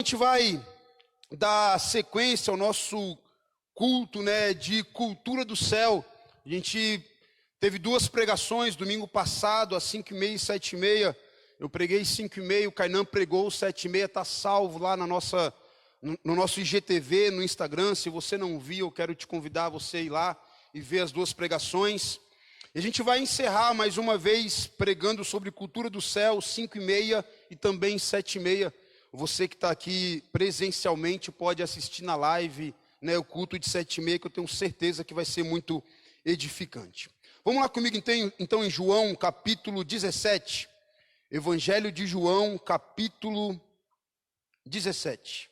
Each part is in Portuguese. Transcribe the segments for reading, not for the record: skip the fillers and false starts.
gente vai dar sequência ao nosso culto, de cultura do céu. A gente teve 2 pregações domingo passado, às 5h30 e 7h30. Eu preguei 5h30, o Kainan pregou 7h30, está salvo lá no nosso IGTV, no Instagram. Se você não viu, eu quero te convidar a você ir lá e ver as 2 pregações. E a gente vai encerrar mais uma vez pregando sobre cultura do céu, 5h30 e também 7h30. Você que está aqui presencialmente pode assistir na live, o culto de 7h30, que eu tenho certeza que vai ser muito edificante. Vamos lá comigo então em João capítulo 17. Evangelho de João capítulo 17.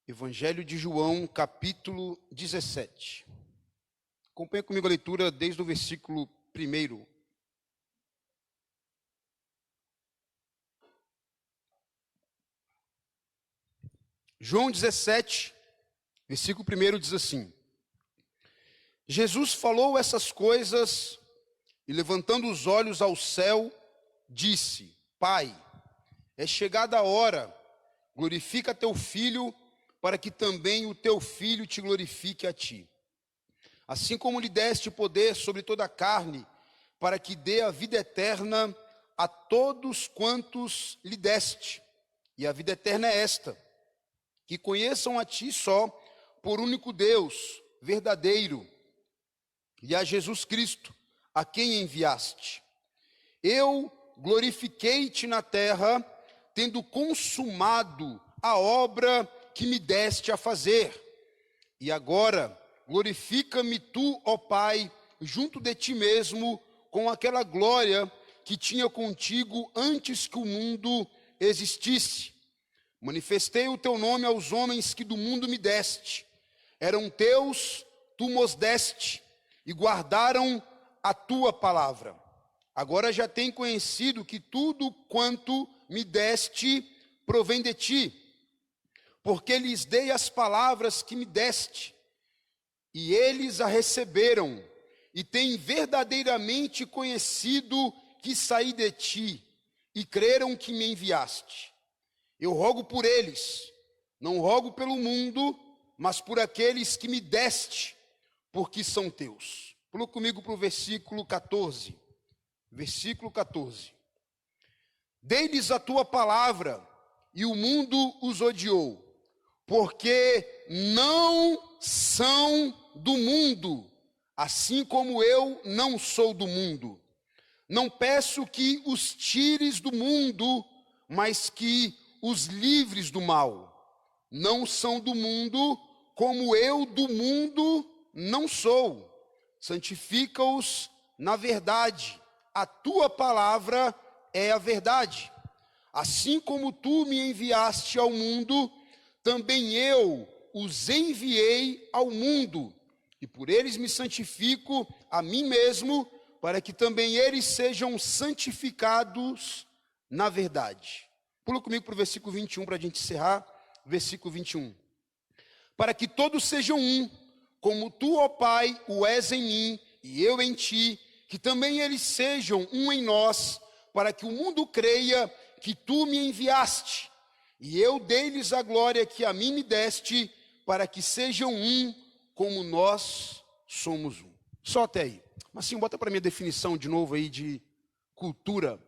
Evangelho de João, capítulo 17. Acompanhe comigo a leitura desde o versículo 1. João 17, versículo 1 diz assim: Jesus falou essas coisas e, levantando os olhos ao céu, disse: Pai, é chegada a hora, glorifica teu Filho, para que também o teu Filho te glorifique a ti. Assim como lhe deste poder sobre toda a carne, para que dê a vida eterna a todos quantos lhe deste. E a vida eterna é esta: que conheçam a ti só, por único Deus, verdadeiro, e a Jesus Cristo, a quem enviaste. Eu glorifiquei-te na terra, tendo consumado a obra que me deste a fazer. E agora, glorifica-me tu, ó Pai, junto de ti mesmo, com aquela glória que tinha contigo antes que o mundo existisse. Manifestei o teu nome aos homens que do mundo me deste. Eram teus, tu mos deste, e guardaram a tua palavra. Agora já têm conhecido que tudo quanto me deste provém de ti, porque lhes dei as palavras que me deste, e eles a receberam, e têm verdadeiramente conhecido que saí de ti, e creram que me enviaste. Eu rogo por eles, não rogo pelo mundo, mas por aqueles que me deste, porque são teus. Pula comigo para o versículo 14. Versículo 14. Dei-lhes a tua palavra, e o mundo os odiou, porque não são do mundo, assim como eu não sou do mundo. Não peço que os tires do mundo, mas que os livres do mal. Não são do mundo, como eu do mundo não sou. Santifica-os na verdade. A tua palavra é a verdade. Assim como tu me enviaste ao mundo, também eu os enviei ao mundo. E por eles me santifico a mim mesmo, para que também eles sejam santificados na verdade. Pula comigo para o versículo 21 para a gente encerrar. Versículo 21. Para que todos sejam um, como tu, ó Pai, o és em mim e eu em ti, que também eles sejam um em nós, para que o mundo creia que tu me enviaste. E eu dei-lhes a glória que a mim me deste, para que sejam um, como nós somos um. Só até aí. Mas sim, bota para mim a definição de novo aí de cultura.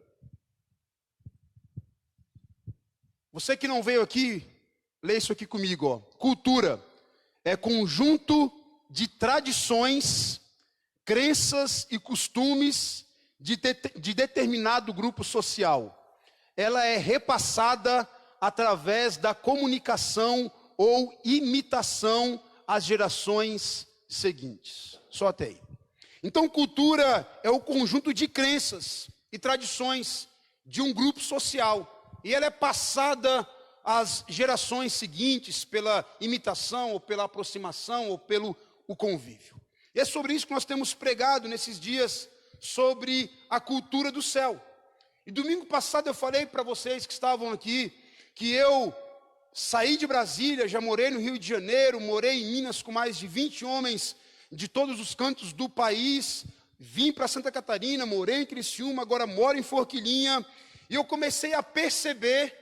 Você que não veio aqui, lê isso aqui comigo, ó. Cultura é conjunto de tradições, crenças e costumes de determinado grupo social. Ela é repassada através da comunicação ou imitação às gerações seguintes. Só até aí. Então, cultura é o conjunto de crenças e tradições de um grupo social. E ela é passada às gerações seguintes pela imitação, ou pela aproximação, ou pelo convívio. E é sobre isso que nós temos pregado nesses dias, sobre a cultura do céu. E domingo passado eu falei para vocês que estavam aqui, que eu saí de Brasília, já morei no Rio de Janeiro, morei em Minas com mais de 20 homens de todos os cantos do país, vim para Santa Catarina, morei em Criciúma, agora moro em Forquilinha, e eu comecei a perceber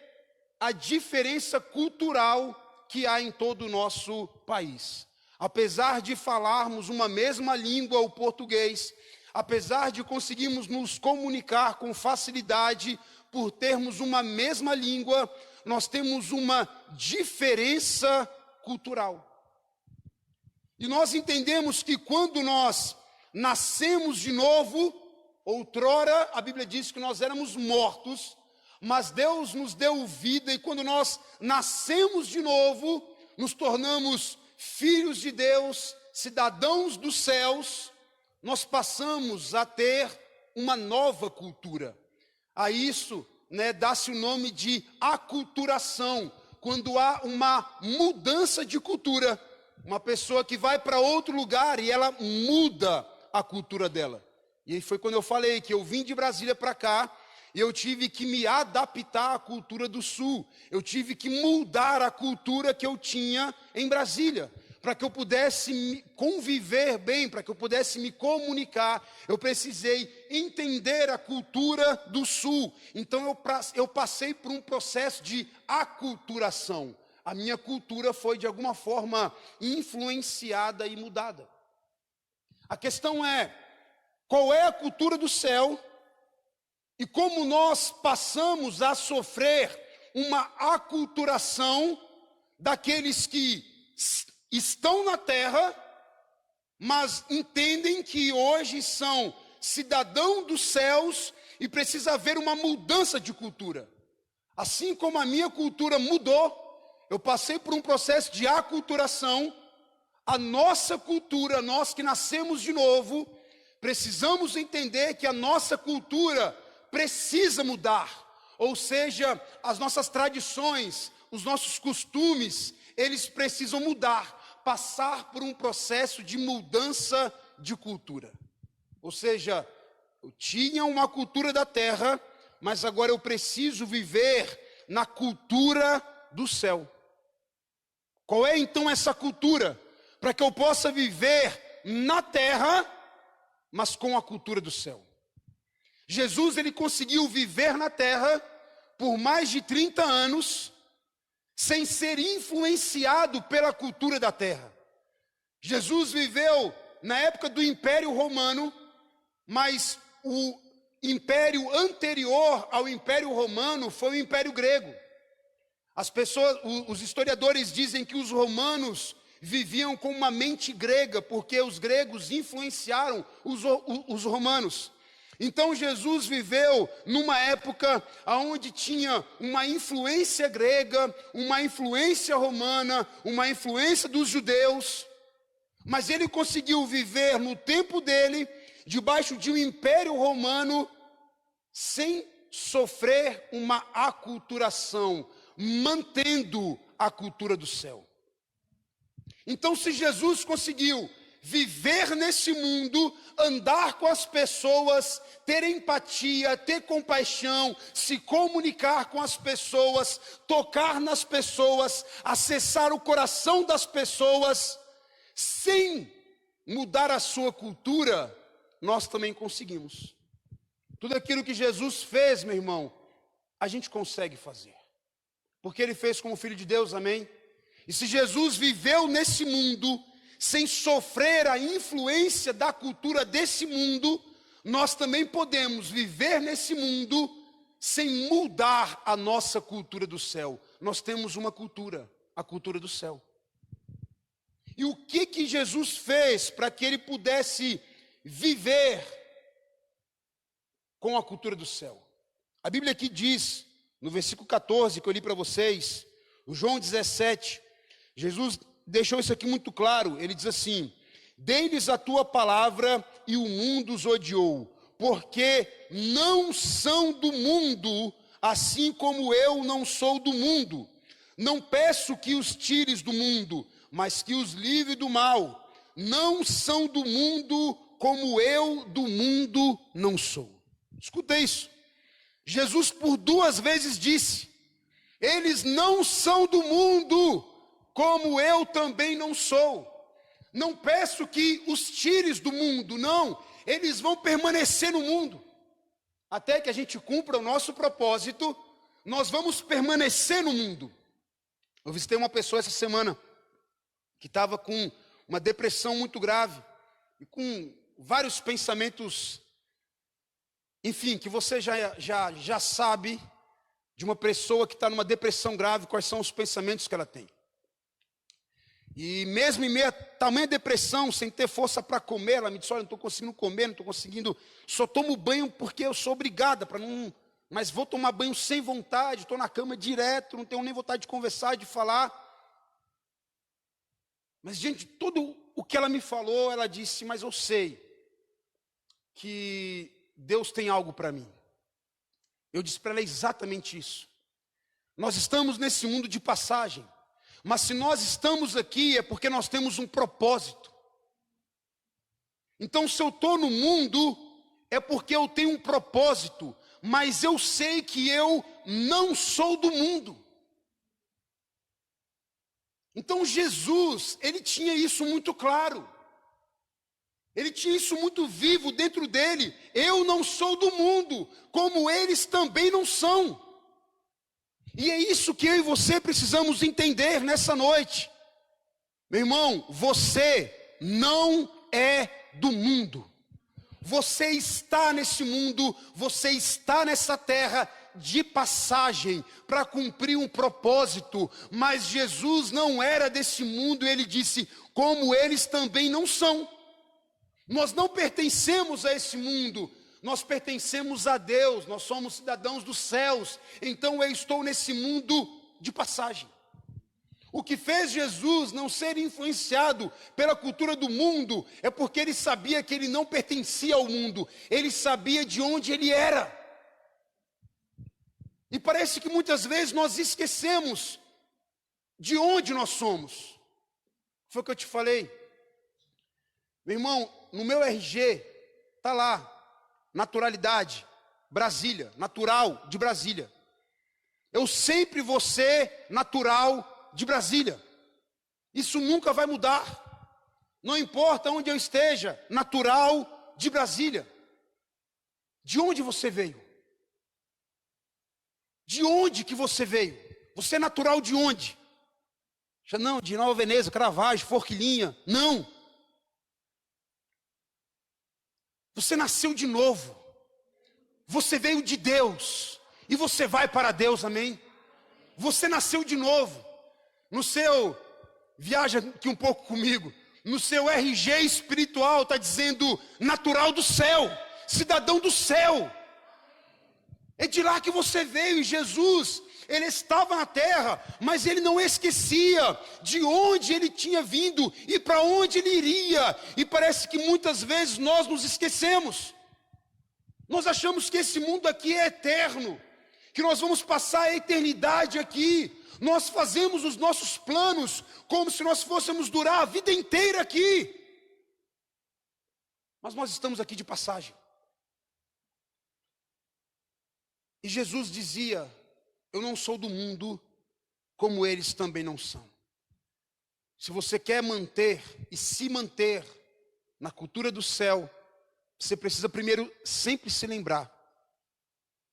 a diferença cultural que há em todo o nosso país. Apesar de falarmos uma mesma língua, o português, apesar de conseguirmos nos comunicar com facilidade, por termos uma mesma língua, nós temos uma diferença cultural. E nós entendemos que quando nós nascemos de novo, outrora a Bíblia diz que nós éramos mortos, mas Deus nos deu vida, e quando nós nascemos de novo, nos tornamos filhos de Deus, cidadãos dos céus, nós passamos a ter uma nova cultura. A isso, dá-se o nome de aculturação, quando há uma mudança de cultura. Uma pessoa que vai para outro lugar e ela muda a cultura dela. E aí foi quando eu falei que eu vim de Brasília para cá, e eu tive que me adaptar à cultura do Sul. Eu tive que mudar a cultura que eu tinha em Brasília, para que eu pudesse conviver bem, para que eu pudesse me comunicar. Eu precisei entender a cultura do Sul. Então eu passei por um processo de aculturação. A minha cultura foi de alguma forma influenciada e mudada. A questão é, qual é a cultura do céu e como nós passamos a sofrer uma aculturação daqueles que estão na terra, mas entendem que hoje são cidadãos dos céus e precisa haver uma mudança de cultura. Assim como a minha cultura mudou, eu passei por um processo de aculturação. A nossa cultura, nós que nascemos de novo, precisamos entender que a nossa cultura precisa mudar. Ou seja, as nossas tradições, os nossos costumes, eles precisam mudar, passar por um processo de mudança de cultura. Ou seja, eu tinha uma cultura da terra, mas agora eu preciso viver na cultura do céu. Qual é então essa cultura? Para que eu possa viver na terra, mas com a cultura do céu. Jesus, ele conseguiu viver na terra por mais de 30 anos, sem ser influenciado pela cultura da terra. Jesus viveu na época do Império Romano, mas o império anterior ao Império Romano foi o Império Grego. Os historiadores dizem que os romanos viviam com uma mente grega, porque os gregos influenciaram os romanos. Então Jesus viveu numa época onde tinha uma influência grega, uma influência romana, uma influência dos judeus, mas ele conseguiu viver no tempo dele, debaixo de um império romano, sem sofrer uma aculturação, mantendo a cultura do céu. Então, se Jesus conseguiu viver nesse mundo, andar com as pessoas, ter empatia, ter compaixão, se comunicar com as pessoas, tocar nas pessoas, acessar o coração das pessoas, sem mudar a sua cultura, nós também conseguimos. Tudo aquilo que Jesus fez, meu irmão, a gente consegue fazer. Porque ele fez como filho de Deus, amém? E se Jesus viveu nesse mundo, sem sofrer a influência da cultura desse mundo, nós também podemos viver nesse mundo, sem mudar a nossa cultura do céu. Nós temos uma cultura, a cultura do céu. E o que Jesus fez para que ele pudesse viver com a cultura do céu? A Bíblia aqui diz, no versículo 14, que eu li para vocês, o João 17, Jesus deixou isso aqui muito claro. Ele diz assim: dei-lhes a tua palavra e o mundo os odiou, porque não são do mundo, assim como eu não sou do mundo. Não peço que os tires do mundo, mas que os livre do mal. Não são do mundo, como eu do mundo não sou. Escuta isso. Jesus por 2 vezes disse: eles não são do mundo, como eu também não sou. Não peço que os tires do mundo, não. eles vão permanecer no mundo. Até que a gente cumpra o nosso propósito, nós vamos permanecer no mundo. Eu visitei uma pessoa essa semana que estava com uma depressão muito grave e com vários pensamentos, enfim, que você já sabe de uma pessoa que está numa depressão grave, quais são os pensamentos que ela tem. E mesmo em meio a tamanha depressão, sem ter força para comer, ela me disse, olha, não estou conseguindo comer, não estou conseguindo, só tomo banho porque eu sou obrigada, mas vou tomar banho sem vontade, estou na cama direto, não tenho nem vontade de conversar, de falar. Mas diante de tudo o que ela me falou, ela disse, mas eu sei que Deus tem algo para mim. Eu disse para ela exatamente isso. Nós estamos nesse mundo de passagem. Mas se nós estamos aqui é porque nós temos um propósito. Então se eu estou no mundo é porque eu tenho um propósito. Mas eu sei que eu não sou do mundo. Então Jesus, ele tinha isso muito claro. Ele tinha isso muito vivo dentro dele. Eu não sou do mundo, como eles também não são. E é isso que eu e você precisamos entender nessa noite. Meu irmão, você não é do mundo. Você está nesse mundo, você está nessa terra de passagem para cumprir um propósito. Mas Jesus não era desse mundo, ele disse, como eles também não são. Nós não pertencemos a esse mundo. Nós pertencemos a Deus, nós somos cidadãos dos céus, então eu estou nesse mundo de passagem. O que fez Jesus não ser influenciado pela cultura do mundo, é porque ele sabia que ele não pertencia ao mundo, ele sabia de onde ele era. E parece que muitas vezes nós esquecemos de onde nós somos. Foi o que eu te falei. Meu irmão, no meu RG, está lá. Naturalidade, Brasília, natural de Brasília. Eu sempre vou ser natural de Brasília. Isso nunca vai mudar. Não importa onde eu esteja, natural de Brasília. De onde você veio? De onde que você veio? Você é natural de onde? Não, de Nova Veneza, Caravaggio, Forquilinha. Não. Você nasceu de novo. Você veio de Deus. E você vai para Deus, amém? Você nasceu de novo. No seu, viaja aqui um pouco comigo. No seu RG espiritual está dizendo natural do céu. Cidadão do céu. É de lá que você veio. E Jesus, ele estava na terra, mas ele não esquecia de onde ele tinha vindo e para onde ele iria. E parece que muitas vezes nós nos esquecemos. Nós achamos que esse mundo aqui é eterno, que nós vamos passar a eternidade aqui. Nós fazemos os nossos planos como se nós fôssemos durar a vida inteira aqui. Mas nós estamos aqui de passagem. E Jesus dizia, eu não sou do mundo, como eles também não são. Se você quer manter e se manter na cultura do céu, você precisa primeiro sempre se lembrar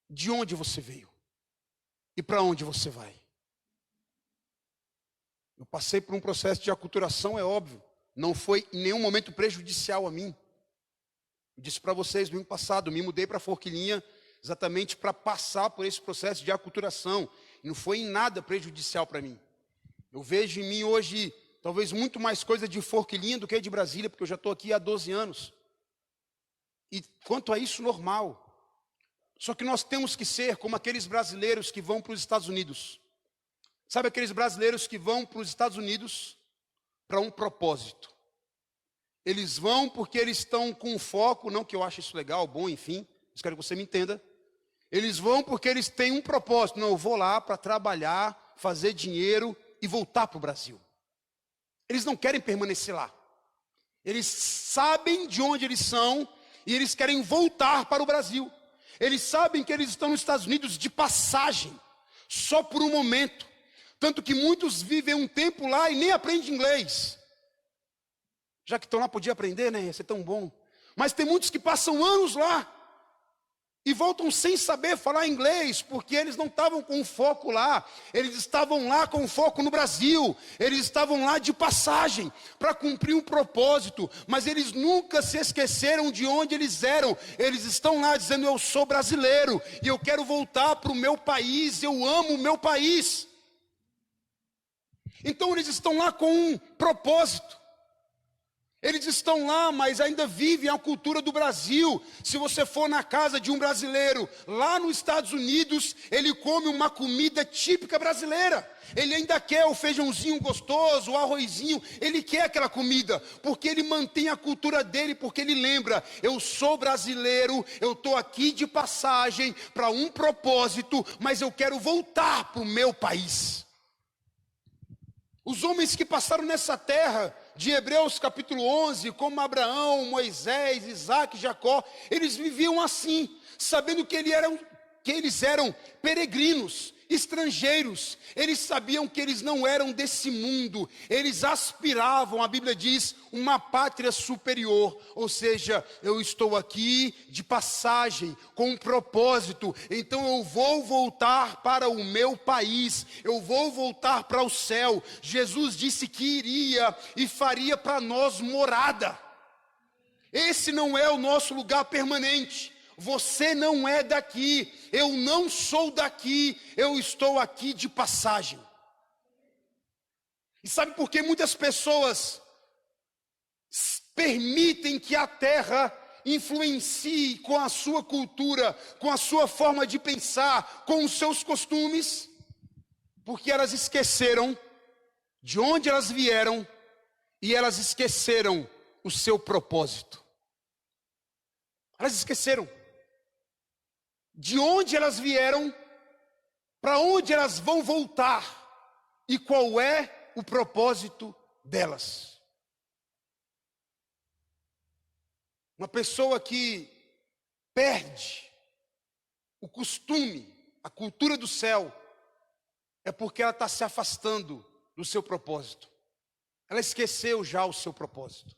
de onde você veio e para onde você vai. Eu passei por um processo de aculturação, é óbvio, não foi em nenhum momento prejudicial a mim. Eu disse para vocês no ano passado, me mudei para Forquilinha exatamente para passar por esse processo de aculturação. E não foi em nada prejudicial para mim. Eu vejo em mim hoje, talvez muito mais coisa de Forquilinha do que de Brasília, porque eu já estou aqui há 12 anos. E quanto a isso, normal. Só que nós temos que ser como aqueles brasileiros que vão para os Estados Unidos. Sabe aqueles brasileiros que vão para os Estados Unidos para um propósito? Eles vão porque eles estão com foco, não que eu ache isso legal, bom, enfim, espero que você me entenda. Eles vão porque eles têm um propósito. Não, eu vou lá para trabalhar, fazer dinheiro e voltar para o Brasil. Eles não querem permanecer lá. Eles sabem de onde eles são e eles querem voltar para o Brasil. Eles sabem que eles estão nos Estados Unidos de passagem, só por um momento. Tanto que muitos vivem um tempo lá e nem aprendem inglês. Já que estão lá, podia aprender, né? Ia ser tão bom. Mas tem muitos que passam anos lá e voltam sem saber falar inglês, porque eles não estavam com foco lá, eles estavam lá com foco no Brasil, eles estavam lá de passagem, para cumprir um propósito, mas eles nunca se esqueceram de onde eles eram. Eles estão lá dizendo: eu sou brasileiro, e eu quero voltar para o meu país, eu amo o meu país. Então eles estão lá com um propósito. Eles estão lá, mas ainda vivem a cultura do Brasil. Se você for na casa de um brasileiro, lá nos Estados Unidos, ele come uma comida típica brasileira. Ele ainda quer o feijãozinho gostoso, o arrozinho, ele quer aquela comida, porque ele mantém a cultura dele, porque ele lembra: eu sou brasileiro, eu estou aqui de passagem para um propósito, mas eu quero voltar para o meu país. Os homens que passaram nessa terra, de Hebreus capítulo 11, como Abraão, Moisés, Isaac, Jacó, eles viviam assim, sabendo que eles eram peregrinos, estrangeiros. Eles sabiam que eles não eram desse mundo, eles aspiravam, a Bíblia diz, uma pátria superior. Ou seja, eu estou aqui de passagem, com um propósito, então eu vou voltar para o meu país, eu vou voltar para o céu. Jesus disse que iria e faria para nós morada. Esse não é o nosso lugar permanente. Você não é daqui, eu não sou daqui, eu estou aqui de passagem. E sabe por que muitas pessoas permitem que a terra influencie com a sua cultura, com a sua forma de pensar, com os seus costumes? Porque elas esqueceram de onde elas vieram e elas esqueceram o seu propósito. Elas esqueceram de onde elas vieram, para onde elas vão voltar e qual é o propósito delas. Uma pessoa que perde o costume, a cultura do céu, é porque ela está se afastando do seu propósito. Ela esqueceu já o seu propósito.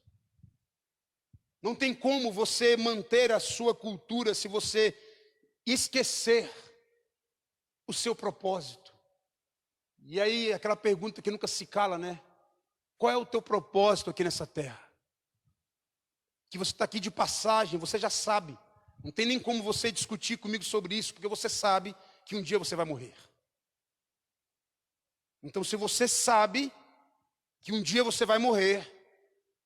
Não tem como você manter a sua cultura se você esquecer o seu propósito. E aí aquela pergunta que nunca se cala, né? Qual é o teu propósito aqui nessa terra? Que você está aqui de passagem, você já sabe. Não tem nem como você discutir comigo sobre isso, porque você sabe que um dia você vai morrer. Então, se você sabe que um dia você vai morrer,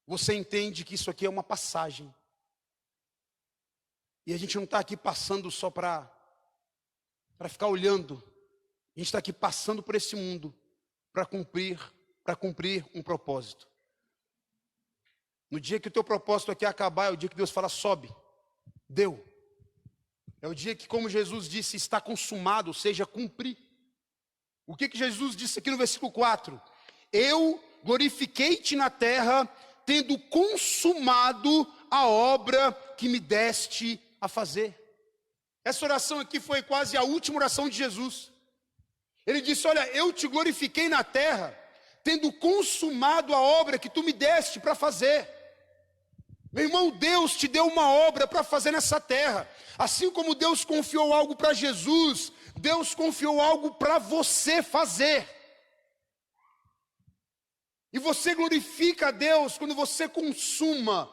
você entende que isso aqui é uma passagem. E a gente não está aqui passando só para ficar olhando. A gente está aqui passando por esse mundo para cumprir um propósito. No dia que o teu propósito aqui acabar, é o dia que Deus fala: sobe, deu. É o dia que, como Jesus disse, está consumado, ou seja, cumprir. O que Jesus disse aqui no versículo 4? Eu glorifiquei-te na terra, tendo consumado a obra que me deste a fazer. Essa oração aqui foi quase a última oração de Jesus. Ele disse: olha, eu te glorifiquei na terra, tendo consumado a obra que tu me deste para fazer. Meu irmão, Deus te deu uma obra para fazer nessa terra. Assim como Deus confiou algo para Jesus, Deus confiou algo para você fazer. E você glorifica a Deus quando você consuma,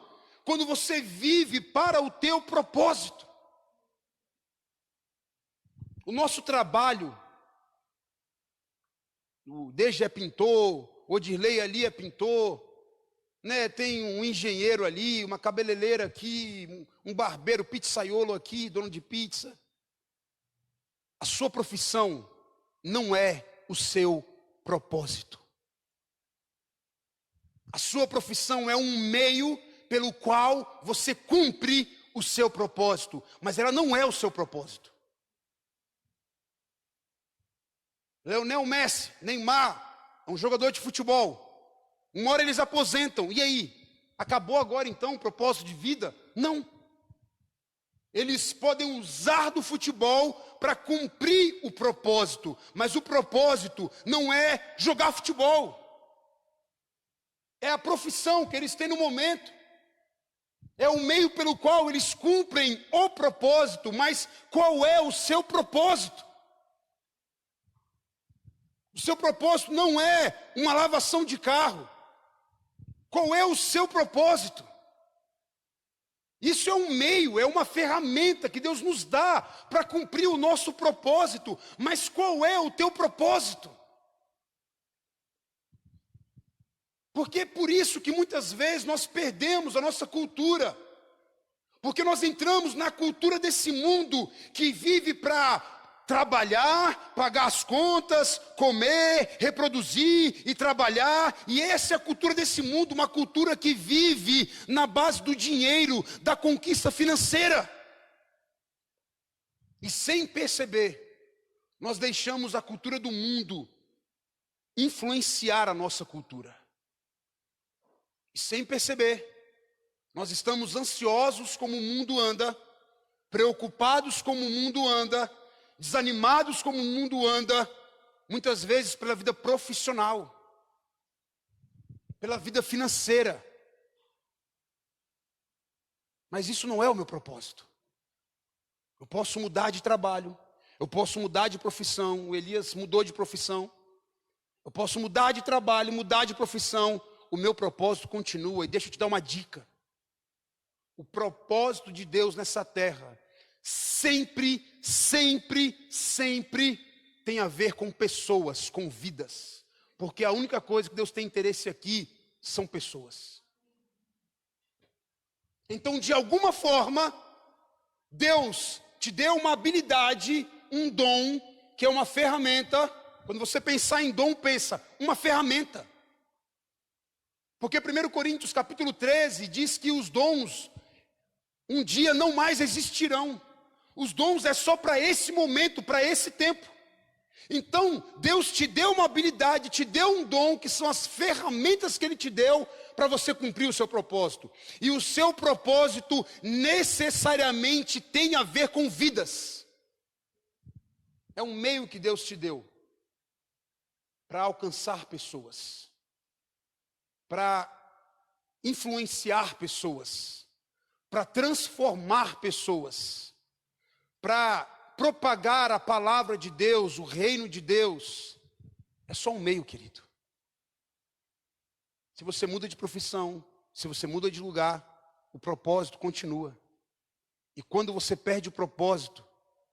quando você vive para o teu propósito. O nosso trabalho, o Deja é pintor, o Odirley ali é pintor, né? Tem um engenheiro ali, uma cabeleireira aqui, um barbeiro, pizzaiolo aqui, dono de pizza. A sua profissão não é o seu propósito. A sua profissão é um meio pelo qual você cumpre o seu propósito, mas ela não é o seu propósito. Lionel Messi, Neymar, é um jogador de futebol. Uma hora eles aposentam, e aí? Acabou agora então o propósito de vida? Não. Eles podem usar do futebol para cumprir o propósito, mas o propósito não é jogar futebol. É a profissão que eles têm no momento. É o meio pelo qual eles cumprem o propósito, mas qual é o seu propósito? O seu propósito não é uma lavação de carro. Qual é o seu propósito? Isso é um meio, é uma ferramenta que Deus nos dá para cumprir o nosso propósito. Mas qual é o teu propósito? Porque é por isso que muitas vezes nós perdemos a nossa cultura. Porque nós entramos na cultura desse mundo que vive para trabalhar, pagar as contas, comer, reproduzir e trabalhar. E essa é a cultura desse mundo, uma cultura que vive na base do dinheiro, da conquista financeira. E sem perceber, nós deixamos a cultura do mundo influenciar a nossa cultura. E sem perceber, nós estamos ansiosos como o mundo anda, preocupados como o mundo anda, desanimados como o mundo anda, muitas vezes pela vida profissional, pela vida financeira. Mas isso não é o meu propósito. Eu posso mudar de trabalho, eu posso mudar de profissão. O Elias mudou de profissão. Eu posso mudar de trabalho, mudar de profissão. O meu propósito continua. E deixa eu te dar uma dica. O propósito de Deus nessa terra sempre tem a ver com pessoas, com vidas. Porque a única coisa que Deus tem interesse aqui são pessoas. Então, de alguma forma, Deus te deu uma habilidade, um dom, que é uma ferramenta. Quando você pensar em dom, pensa, uma ferramenta. Porque 1 Coríntios capítulo 13 diz que os dons um dia não mais existirão. Os dons é só para esse momento, para esse tempo. Então, Deus te deu uma habilidade, te deu um dom, que são as ferramentas que Ele te deu para você cumprir o seu propósito. E o seu propósito necessariamente tem a ver com vidas. É um meio que Deus te deu para alcançar pessoas, para influenciar pessoas, para transformar pessoas, para propagar a palavra de Deus, o reino de Deus. É só um meio, querido. Se você muda de profissão, se você muda de lugar, o propósito continua. E quando você perde o propósito,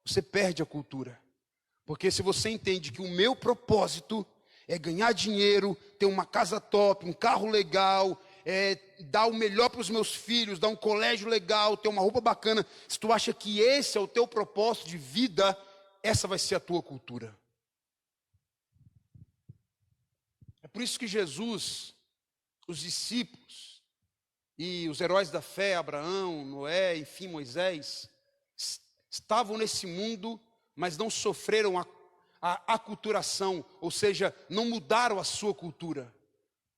você perde a cultura. Porque se você entende que o meu propósito é ganhar dinheiro, ter uma casa top, um carro legal, dar o melhor para os meus filhos, dar um colégio legal, ter uma roupa bacana. Se tu acha que esse é o teu propósito de vida, essa vai ser a tua cultura. É por isso que Jesus, os discípulos e os heróis da fé, Abraão, Noé, enfim, Moisés, estavam nesse mundo, mas não sofreram a aculturação, ou seja, não mudaram a sua cultura.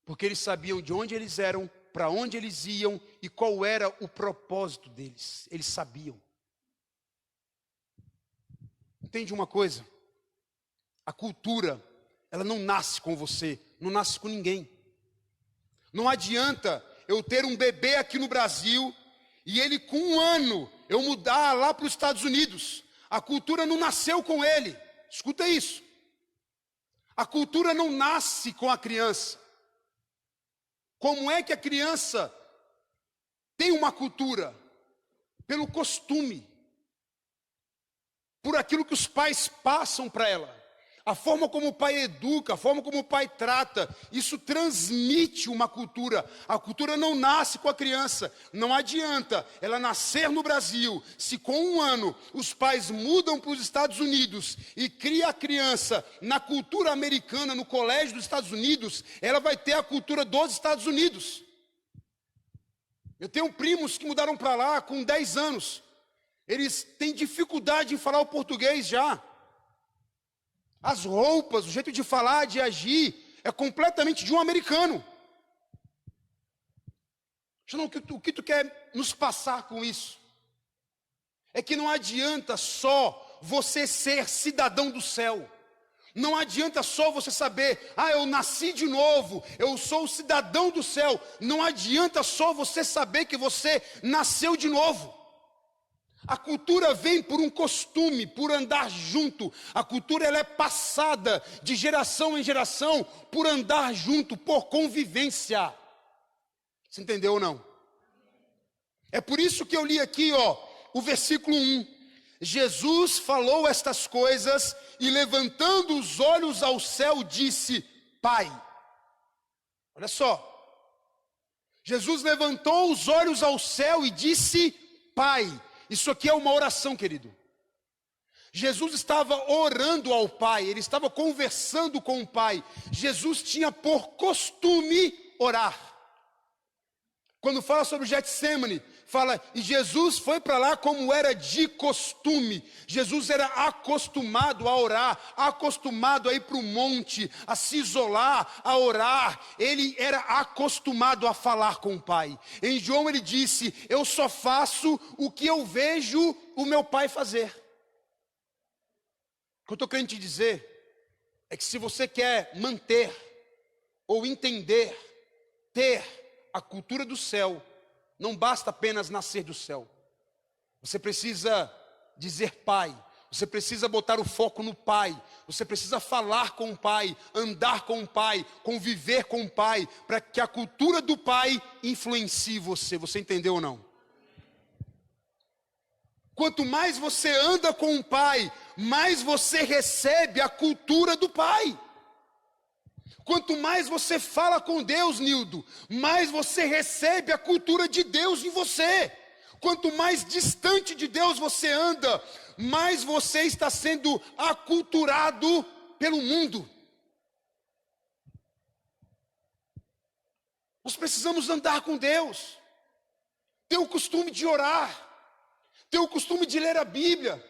Porque eles sabiam de onde eles eram, para onde eles iam e qual era o propósito deles. Eles sabiam. Entende uma coisa? A cultura, ela não nasce com você, não nasce com ninguém. Não adianta eu ter um bebê aqui no Brasil e ele com 1 ano eu mudar lá para os Estados Unidos. A cultura não nasceu com ele. Escuta isso. A cultura não nasce com a criança. Como é que a criança tem uma cultura? Pelo costume, por aquilo que os pais passam para ela, a forma como o pai educa, a forma como o pai trata, isso transmite uma cultura. A cultura não nasce com a criança. Não adianta ela nascer no Brasil, se com 1 ano os pais mudam para os Estados Unidos e cria a criança na cultura americana, no colégio dos Estados Unidos, ela vai ter a cultura dos Estados Unidos. Eu tenho primos que mudaram para lá com 10 anos. Eles têm dificuldade em falar o português já. As roupas, o jeito de falar, de agir, é completamente de um americano. O que tu quer nos passar com isso? É que não adianta só você ser cidadão do céu. Não adianta só você saber, eu nasci de novo, eu sou o cidadão do céu. Não adianta só você saber que você nasceu de novo. A cultura vem por um costume, por andar junto. A cultura ela é passada de geração em geração por andar junto, por convivência. Você entendeu ou não? É por isso que eu li aqui, o versículo 1. Jesus falou estas coisas e levantando os olhos ao céu disse: Pai. Olha só. Jesus levantou os olhos ao céu e disse: Pai. Isso aqui é uma oração, querido. Jesus estava orando ao Pai, ele estava conversando com o Pai. Jesus tinha por costume orar. Quando fala sobre Getsemane, fala, e Jesus foi para lá como era de costume. Jesus era acostumado a orar, acostumado a ir para o monte, a se isolar, a orar. Ele era acostumado a falar com o Pai. Em João ele disse, eu só faço o que eu vejo o meu Pai fazer. O que eu estou querendo te dizer é que se você quer manter ou entender, ter a cultura do céu, não basta apenas nascer do céu. Você precisa dizer Pai. Você precisa botar o foco no Pai. Você precisa falar com o Pai, andar com o Pai, conviver com o Pai, para que a cultura do Pai influencie você. Você entendeu ou não? Quanto mais você anda com o Pai, mais você recebe a cultura do Pai. Quanto mais você fala com Deus, Nildo, mais você recebe a cultura de Deus em você. Quanto mais distante de Deus você anda, mais você está sendo aculturado pelo mundo. Nós precisamos andar com Deus, ter o costume de orar, ter o costume de ler a Bíblia,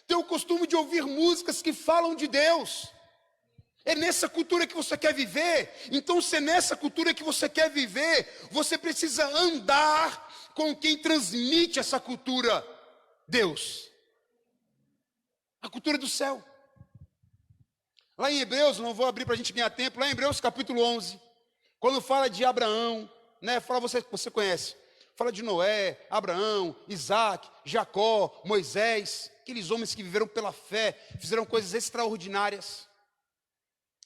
ter o costume de ouvir músicas que falam de Deus. É nessa cultura que você quer viver? Então, se é nessa cultura que você quer viver, você precisa andar com quem transmite essa cultura, Deus. A cultura do céu. Lá em Hebreus, não vou abrir para a gente ganhar tempo, lá em Hebreus capítulo 11, quando fala de Abraão, fala você conhece, fala de Noé, Abraão, Isaac, Jacó, Moisés, aqueles homens que viveram pela fé, fizeram coisas extraordinárias.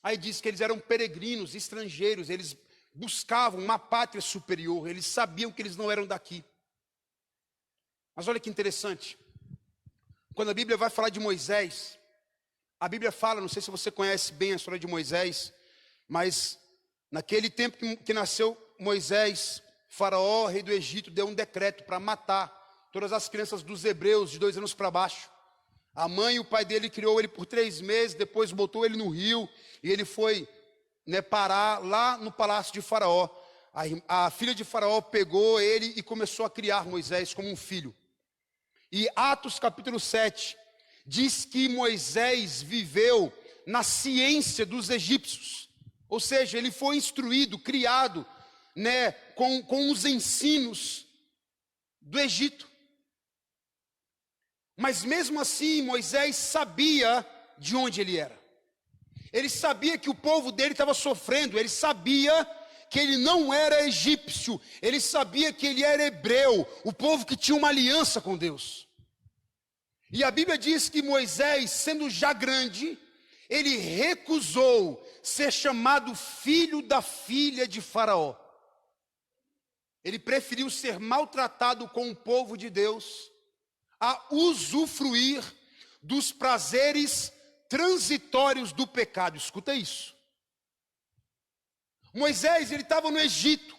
Aí diz que eles eram peregrinos, estrangeiros, eles buscavam uma pátria superior, eles sabiam que eles não eram daqui. Mas olha que interessante, quando a Bíblia vai falar de Moisés, a Bíblia fala, não sei se você conhece bem a história de Moisés, mas naquele tempo que nasceu Moisés, Faraó, rei do Egito, deu um decreto para matar todas as crianças dos hebreus de 2 anos para baixo. A mãe e o pai dele criou ele por 3 meses, depois botou ele no rio, e ele foi parar lá no palácio de Faraó. A filha de Faraó pegou ele e começou a criar Moisés como um filho. E Atos capítulo 7, diz que Moisés viveu na ciência dos egípcios. Ou seja, ele foi instruído, criado, com os ensinos do Egito. Mas mesmo assim, Moisés sabia de onde ele era. Ele sabia que o povo dele estava sofrendo. Ele sabia que ele não era egípcio. Ele sabia que ele era hebreu, o povo que tinha uma aliança com Deus. E a Bíblia diz que Moisés, sendo já grande, ele recusou ser chamado filho da filha de Faraó. Ele preferiu ser maltratado com o povo de Deus a usufruir dos prazeres transitórios do pecado. Escuta isso. Moisés, ele estava no Egito,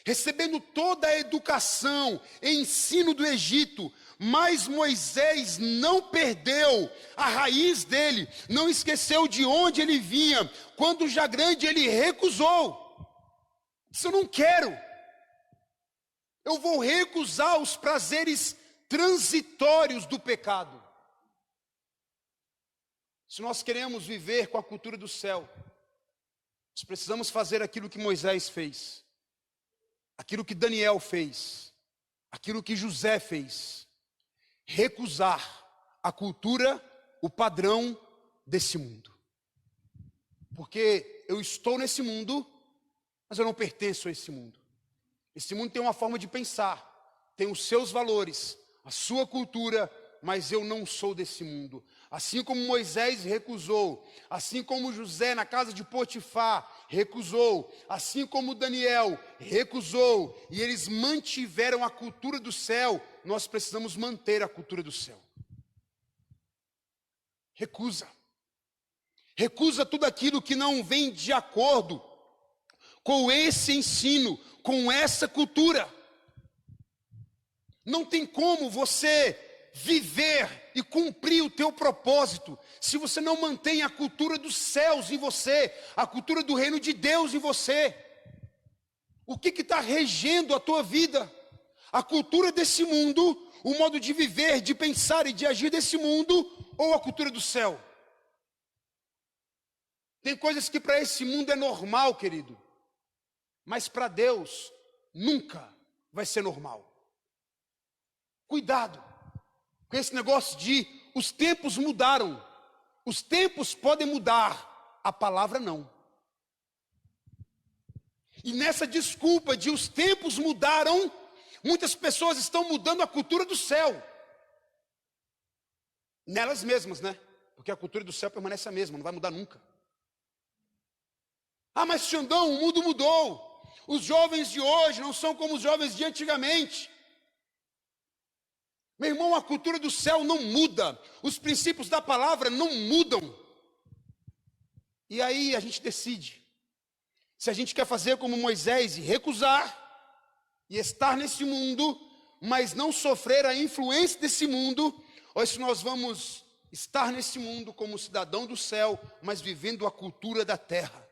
recebendo toda a educação, ensino do Egito, mas Moisés não perdeu a raiz dele, não esqueceu de onde ele vinha. Quando já grande, ele recusou. Disse, eu não quero. Eu vou recusar os prazeres transitórios do pecado. Se nós queremos viver com a cultura do céu, nós precisamos fazer aquilo que Moisés fez, aquilo que Daniel fez, aquilo que José fez, recusar a cultura, o padrão desse mundo. Porque eu estou nesse mundo, mas eu não pertenço a esse mundo. Esse mundo tem uma forma de pensar, tem os seus valores, a sua cultura, mas eu não sou desse mundo. Assim como Moisés recusou, assim como José na casa de Potifar recusou, assim como Daniel recusou, e eles mantiveram a cultura do céu, nós precisamos manter a cultura do céu. Recusa. Recusa tudo aquilo que não vem de acordo com esse ensino, com essa cultura. Não tem como você viver e cumprir o teu propósito se você não mantém a cultura dos céus em você, a cultura do reino de Deus em você. O que está regendo a tua vida? A cultura desse mundo, o modo de viver, de pensar e de agir desse mundo, ou a cultura do céu? Tem coisas que para esse mundo é normal, querido, mas para Deus nunca vai ser normal. Cuidado com esse negócio de os tempos mudaram. Os tempos podem mudar, a palavra não. E nessa desculpa de os tempos mudaram, muitas pessoas estão mudando a cultura do céu. Nelas mesmas, né? Porque a cultura do céu permanece a mesma, não vai mudar nunca. Ah, mas Xandão, o mundo mudou. Os jovens de hoje não são como os jovens de antigamente. Meu irmão, a cultura do céu não muda. Os princípios da palavra não mudam. E aí a gente decide. Se a gente quer fazer como Moisés e recusar e estar nesse mundo, mas não sofrer a influência desse mundo, ou se nós vamos estar nesse mundo como cidadão do céu, mas vivendo a cultura da terra.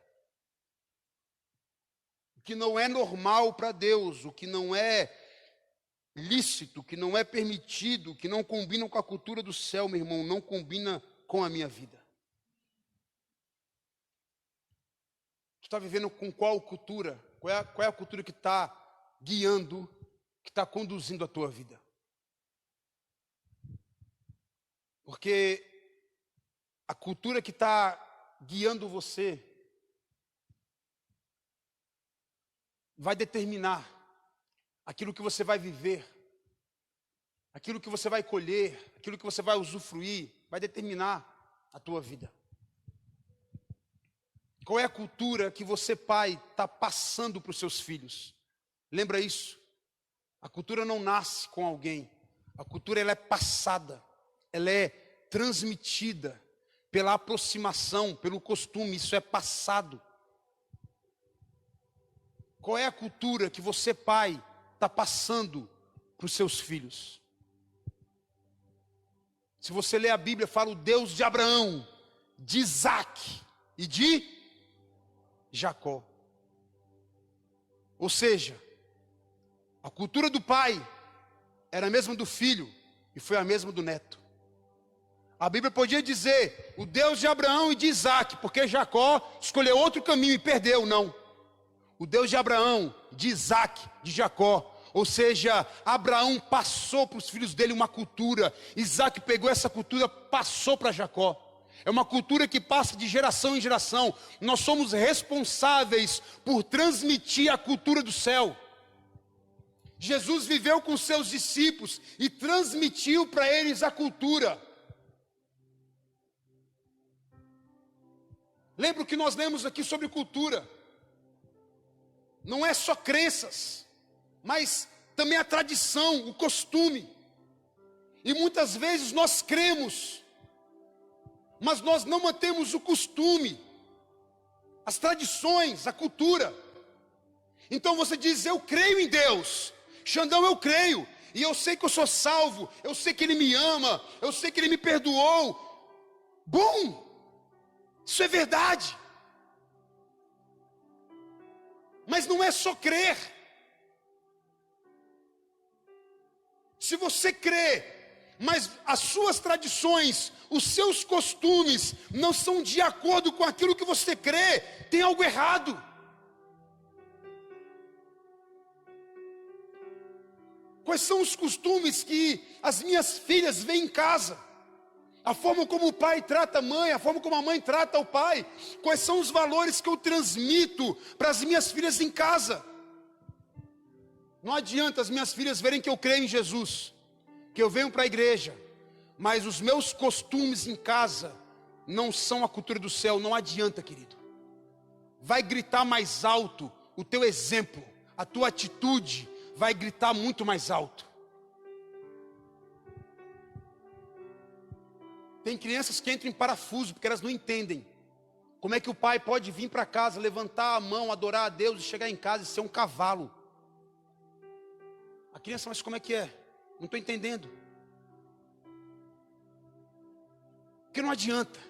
O que não é normal para Deus, o que não é lícito, que não é permitido, que não combina com a cultura do céu, meu irmão, não combina com a minha vida. Tu está vivendo com qual cultura? Qual é a cultura que está guiando, que está conduzindo a tua vida? Porque a cultura que está guiando você vai determinar aquilo que você vai viver, aquilo que você vai colher, aquilo que você vai usufruir, vai determinar a tua vida. Qual é a cultura que você, pai, está passando para os seus filhos? Lembra isso? A cultura não nasce com alguém. A cultura ela é passada, ela é transmitida pela aproximação, pelo costume, isso é passado. Qual é a cultura que você, pai, está passando para os seus filhos? Se você ler a Bíblia, fala o Deus de Abraão, de Isaac e de Jacó. Ou seja, a cultura do pai era a mesma do filho e foi a mesma do neto. A Bíblia podia dizer o Deus de Abraão e de Isaac, porque Jacó escolheu outro caminho e perdeu, não. O Deus de Abraão, de Isaac, de Jacó. Ou seja, Abraão passou para os filhos dele uma cultura. Isaac pegou essa cultura, passou para Jacó. É uma cultura que passa de geração em geração. Nós somos responsáveis por transmitir a cultura do céu. Jesus viveu com seus discípulos e transmitiu para eles a cultura. Lembra o que nós lemos aqui sobre cultura? Não é só crenças, mas também a tradição, o costume. E muitas vezes nós cremos, mas nós não mantemos o costume, as tradições, a cultura. Então você diz, eu creio em Deus. Xandão, eu creio. E eu sei que eu sou salvo. Eu sei que Ele me ama. Eu sei que Ele me perdoou. Bom, isso é verdade. Mas não é só crer. Se você crê, mas as suas tradições, os seus costumes não são de acordo com aquilo que você crê, tem algo errado. Quais são os costumes que as minhas filhas veem em casa? A forma como o pai trata a mãe, a forma como a mãe trata o pai. Quais são os valores que eu transmito para as minhas filhas em casa? Não adianta as minhas filhas verem que eu creio em Jesus, que eu venho para a igreja, mas os meus costumes em casa não são a cultura do céu. Não adianta, querido. Vai gritar mais alto o teu exemplo, a tua atitude vai gritar muito mais alto. Tem crianças que entram em parafuso porque elas não entendem como é que o pai pode vir para casa, levantar a mão, adorar a Deus e chegar em casa e ser um cavalo. A criança, mas como é que é? Não estou entendendo. Porque não adianta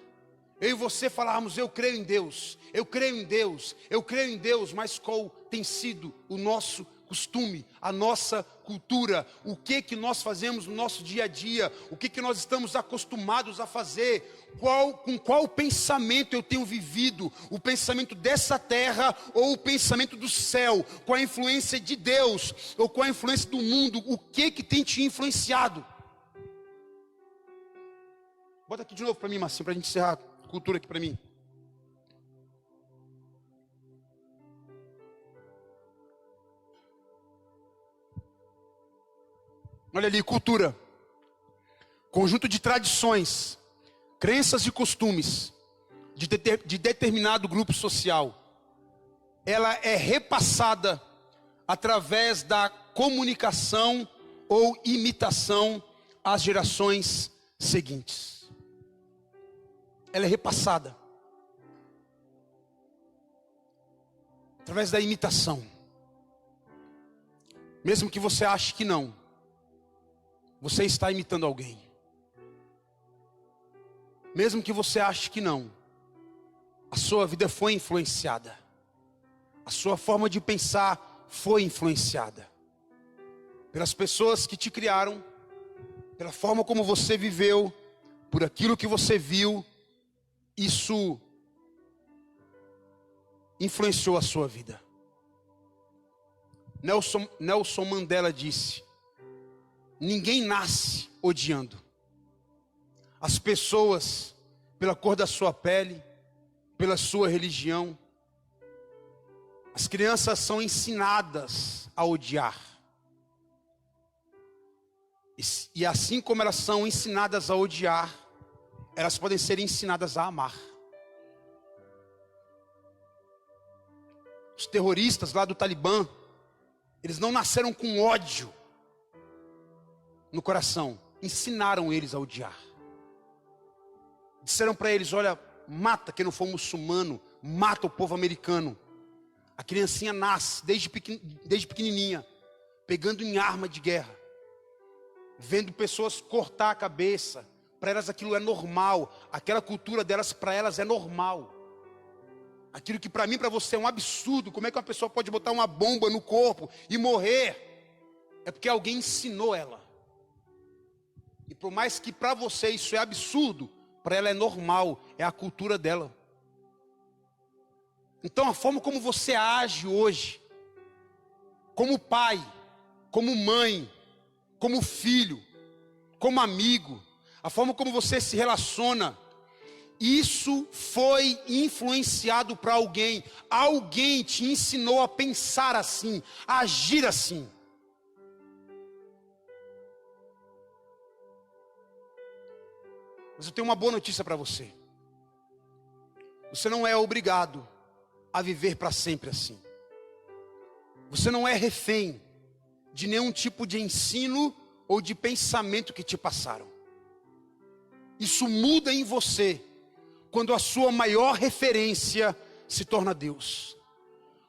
eu e você falarmos, eu creio em Deus, eu creio em Deus, eu creio em Deus, mas qual tem sido o nosso costume, a nossa cultura, o que nós fazemos no nosso dia a dia, o que nós estamos acostumados a fazer, com qual pensamento eu tenho vivido, o pensamento dessa terra ou o pensamento do céu, com a influência de Deus ou com a influência do mundo, o que tem te influenciado? Bota aqui de novo para mim, Marcinho, para a gente encerrar a cultura aqui para mim. Olha ali, cultura. Conjunto de tradições, crenças e costumes de determinado grupo social. Ela é repassada através da comunicação ou imitação às gerações seguintes. Ela é repassada através da imitação. Mesmo que você ache que não, você está imitando alguém. Mesmo que você ache que não, a sua vida foi influenciada. A sua forma de pensar foi influenciada pelas pessoas que te criaram, pela forma como você viveu, por aquilo que você viu. Isso influenciou a sua vida. Nelson Mandela disse: ninguém nasce odiando. As pessoas, pela cor da sua pele, pela sua religião. As crianças são ensinadas a odiar. E assim como elas são ensinadas a odiar, elas podem ser ensinadas a amar. Os terroristas lá do Talibã, eles não nasceram com ódio no coração, ensinaram eles a odiar. Disseram para eles: olha, mata quem não for muçulmano, mata o povo americano. A criancinha nasce desde pequenininha, pegando em arma de guerra, vendo pessoas cortar a cabeça. Para elas aquilo é normal, aquela cultura delas para elas é normal. Aquilo que para mim, para você é um absurdo. Como é que uma pessoa pode botar uma bomba no corpo e morrer? É porque alguém ensinou ela. E por mais que para você isso é absurdo, para ela é normal, é a cultura dela. Então a forma como você age hoje, como pai, como mãe, como filho, como amigo, a forma como você se relaciona, isso foi influenciado para alguém. Alguém te ensinou a pensar assim, a agir assim. Mas eu tenho uma boa notícia para você. Você não é obrigado a viver para sempre assim. Você não é refém de nenhum tipo de ensino ou de pensamento que te passaram. Isso muda em você quando a sua maior referência se torna Deus.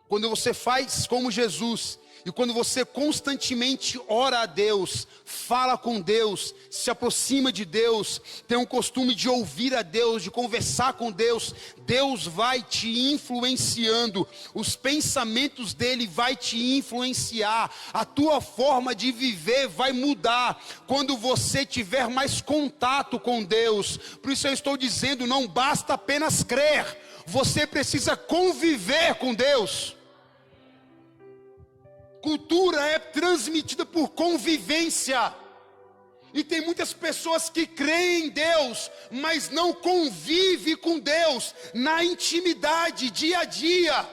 Quando você faz como Jesus e quando você constantemente ora a Deus, fala com Deus, se aproxima de Deus, tem um costume de ouvir a Deus, de conversar com Deus, Deus vai te influenciando, os pensamentos dele vai te influenciar, a tua forma de viver vai mudar quando você tiver mais contato com Deus. Por isso eu estou dizendo, não basta apenas crer, você precisa conviver com Deus. Cultura é transmitida por convivência. E tem muitas pessoas que creem em Deus, mas não convivem com Deus na intimidade, dia a dia.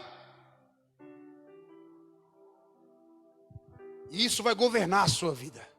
E isso vai governar a sua vida.